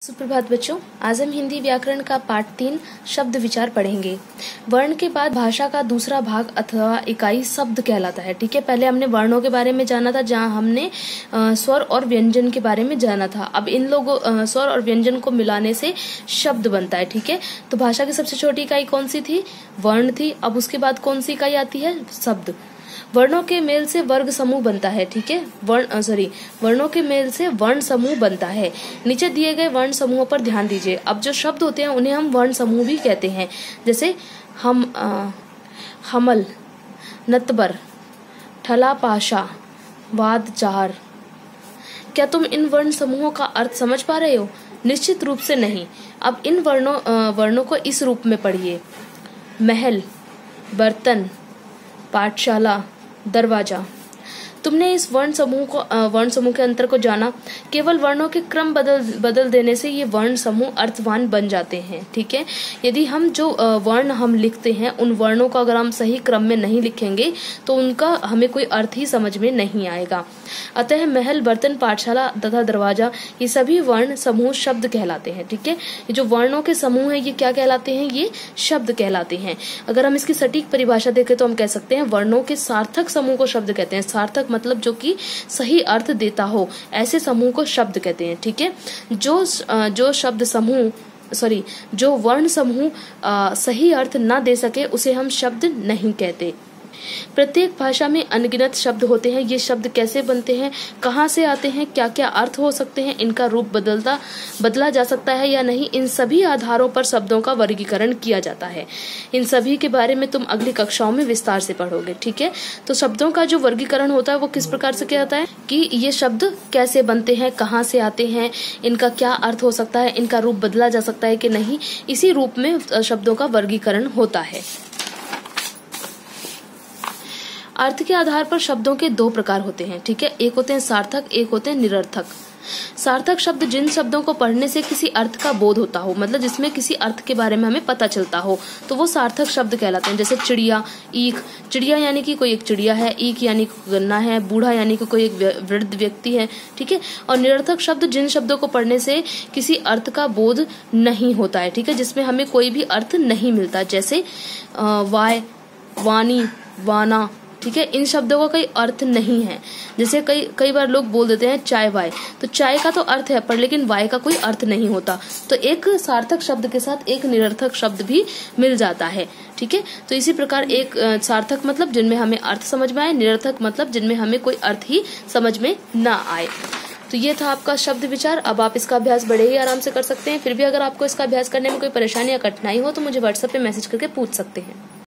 सुप्रभात बच्चों, आज हम हिंदी व्याकरण का पाठ 3 शब्द विचार पढ़ेंगे। वर्ण के बाद भाषा का दूसरा भाग अथवा इकाई शब्द कहलाता है। ठीक है, पहले हमने वर्णों के बारे में जाना था, जहां हमने स्वर और व्यंजन के बारे में जाना था। अब इन लोगों स्वर और व्यंजन को मिलाने से शब्द बनता है। ठीक है, तो भाषा की सबसे छोटी इकाई कौन सी थी? वर्ण थी। अब उसके बाद कौन सी इकाई आती है? शब्द। वर्णों के मेल से वर्ग समूह बनता है। ठीक है, वर्णों के मेल से वर्ण समूह बनता है। नीचे दिए गए वर्ण समूहों पर ध्यान दीजिए। अब जो शब्द होते हैं उन्हें हम वर्ण समूह भी कहते हैं, जैसे हमल, नतबर, ठला पाशा, वाद चार। क्या तुम इन वर्ण समूहों का अर्थ समझ पा रहे हो? निश्चित रूप से नहीं। अब इन वर्णों को इस रूप में पढ़िए: महल, बर्तन, पाठशाला, दरवाजा। तुमने इस वर्ण समूह के अंतर को जाना। केवल वर्णों के क्रम बदल देने से ये वर्ण समूह अर्थवान बन जाते हैं। ठीक है, यदि हम जो वर्ण हम लिखते हैं उन वर्णों को अगर हम सही क्रम में नहीं लिखेंगे तो उनका हमें कोई अर्थ ही समझ में नहीं आएगा। अतः महल, बर्तन, पाठशाला तथा दरवाजा ये सभी वर्ण समूह शब्द कहलाते हैं। ठीक है, ये जो वर्णों के समूह है ये क्या कहलाते हैं? ये शब्द कहलाते हैं। अगर हम इसकी सटीक परिभाषा देखें तो हम कह सकते हैं वर्णों के सार्थक समूह को शब्द कहते हैं। सार्थक मतलब जो कि सही अर्थ देता हो, ऐसे समूह को शब्द कहते हैं। ठीक है, जो वर्ण समूह सही अर्थ न दे सके उसे हम शब्द नहीं कहते। प्रत्येक भाषा में अनगिनत शब्द होते हैं। ये शब्द कैसे बनते हैं, कहाँ से आते हैं, क्या क्या अर्थ हो सकते हैं, इनका रूप बदला जा सकता है या नहीं, इन सभी आधारों पर शब्दों का वर्गीकरण किया जाता है। इन सभी के बारे में तुम अगली कक्षाओं में विस्तार से पढ़ोगे। ठीक है, तो शब्दों का जो वर्गीकरण होता है वो किस प्रकार से किया जाता है कि ये शब्द कैसे बनते हैं, कहाँ से आते हैं, इनका क्या अर्थ हो सकता है, इनका रूप बदला जा सकता है कि नहीं, इसी रूप में शब्दों का वर्गीकरण होता है। अर्थ के आधार पर शब्दों के 2 प्रकार होते हैं। ठीक है, एक होते हैं सार्थक, एक होते हैं निरर्थक। सार्थक शब्द जिन शब्दों को पढ़ने से किसी अर्थ का बोध होता हो, मतलब जिसमें किसी अर्थ के बारे में हमें पता चलता हो, तो वो सार्थक शब्द कहलाते हैं। जैसे चिड़िया, ईख। चिड़िया यानी कि कोई एक चिड़िया है, ईख यानी कि गन्ना है, बूढ़ा यानी कि कोई एक वृद्ध व्यक्ति है। ठीक है, और निरर्थक शब्द जिन शब्दों को पढ़ने से किसी अर्थ का बोध नहीं होता है। ठीक है, जिसमें हमें कोई भी अर्थ नहीं मिलता, जैसे वाय, वाणी, वाना। ठीक है, इन शब्दों का कोई अर्थ नहीं है। जैसे कई बार लोग बोल देते हैं चाय वाय, तो चाय का तो अर्थ है पर लेकिन वाय का कोई अर्थ नहीं होता। तो एक सार्थक शब्द के साथ एक निरर्थक शब्द भी मिल जाता है। ठीक है, तो इसी प्रकार एक सार्थक मतलब जिनमें हमें अर्थ समझ में आए, निरर्थक मतलब जिनमें हमें कोई अर्थ ही समझ में ना आए। तो ये था आपका शब्द विचार। अब आप इसका अभ्यास बड़े ही आराम से कर सकते हैं। फिर भी अगर आपको इसका अभ्यास करने में कोई परेशानी या कठिनाई हो तो मुझे व्हाट्सएप पे मैसेज करके पूछ सकते हैं।